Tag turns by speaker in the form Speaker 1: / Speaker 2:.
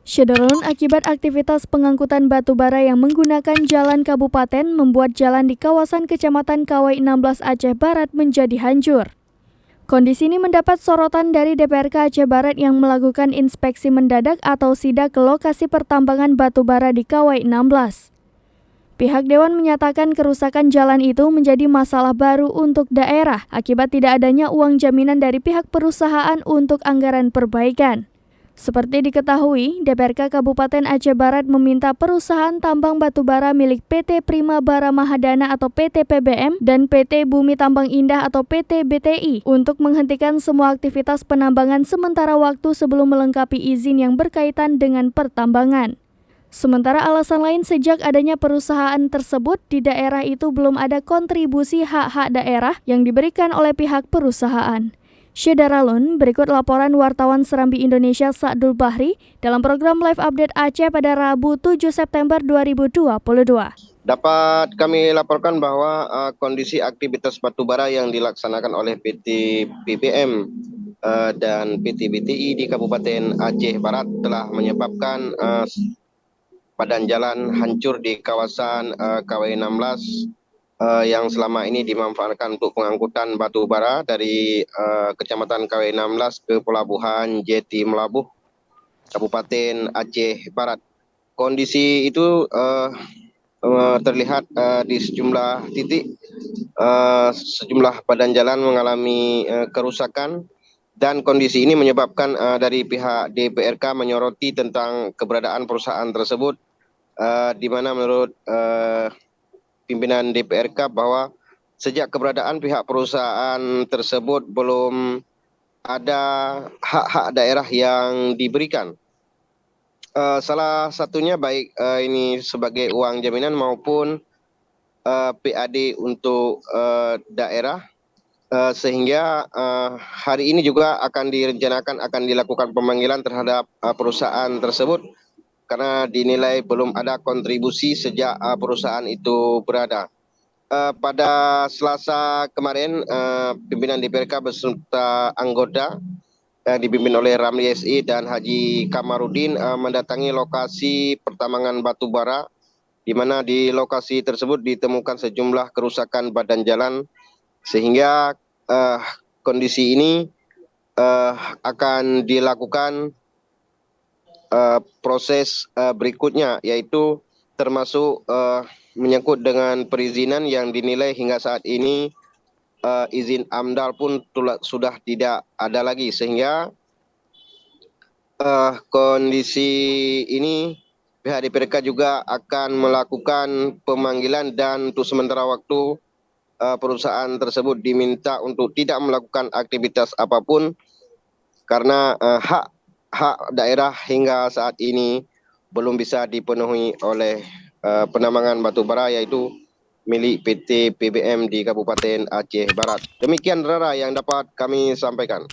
Speaker 1: Syederun akibat aktivitas pengangkutan batu bara yang menggunakan jalan kabupaten membuat jalan di kawasan Kecamatan Kawai 16 Aceh Barat menjadi hancur. Kondisi ini mendapat sorotan dari DPRK Aceh Barat yang melakukan inspeksi mendadak atau sidak ke lokasi pertambangan batu bara di Kawai 16. Pihak Dewan menyatakan kerusakan jalan itu menjadi masalah baru untuk daerah akibat tidak adanya uang jaminan dari pihak perusahaan untuk anggaran perbaikan. Seperti diketahui, DPRK Kabupaten Aceh Barat meminta perusahaan tambang batubara milik PT Prima Bara Mahadana atau PT PBM dan PT Bumi Tambang Indah atau PT BTI untuk menghentikan semua aktivitas penambangan sementara waktu sebelum melengkapi izin yang berkaitan dengan pertambangan. Sementara alasan lain sejak adanya perusahaan tersebut di daerah itu belum ada kontribusi hak-hak daerah yang diberikan oleh pihak perusahaan. Syederalun, berikut laporan wartawan Serambi Indonesia Sa'dul Bahri dalam program Live Update Aceh pada Rabu 7 September 2022.
Speaker 2: Dapat kami laporkan bahwa kondisi aktivitas batubara yang dilaksanakan oleh PT PBM dan PT BTI di Kabupaten Aceh Barat telah menyebabkan badan jalan hancur di kawasan Kawai 16 yang selama ini dimanfaatkan untuk pengangkutan batu bara dari Kecamatan Kawai 16 ke Pelabuhan Jeti Melabuh, Kabupaten Aceh Barat. Kondisi itu terlihat di sejumlah titik, sejumlah badan jalan mengalami kerusakan dan kondisi ini menyebabkan dari pihak DPRK menyoroti tentang keberadaan perusahaan tersebut, di mana menurut pimpinan DPRK bahwa sejak keberadaan pihak perusahaan tersebut belum ada hak-hak daerah yang diberikan. Salah satunya baik ini sebagai uang jaminan maupun PAD untuk daerah, sehingga hari ini juga akan direncanakan akan dilakukan pemanggilan terhadap perusahaan tersebut karena dinilai belum ada kontribusi sejak perusahaan itu berada. Pada Selasa kemarin, pimpinan DPRK beserta anggota dipimpin oleh Ramli SI dan Haji Kamarudin mendatangi lokasi pertambangan batu bara, di mana di lokasi tersebut ditemukan sejumlah kerusakan badan jalan, sehingga kondisi ini akan dilakukan proses berikutnya, yaitu termasuk menyangkut dengan perizinan yang dinilai hingga saat ini izin AMDAL pun sudah tidak ada lagi, sehingga kondisi ini pihak DPRK juga akan melakukan pemanggilan dan untuk sementara waktu perusahaan tersebut diminta untuk tidak melakukan aktivitas apapun karena hak daerah hingga saat ini belum bisa dipenuhi oleh penambangan batubara, yaitu milik PT PBM di Kabupaten Aceh Barat. Demikian Rara yang dapat kami sampaikan.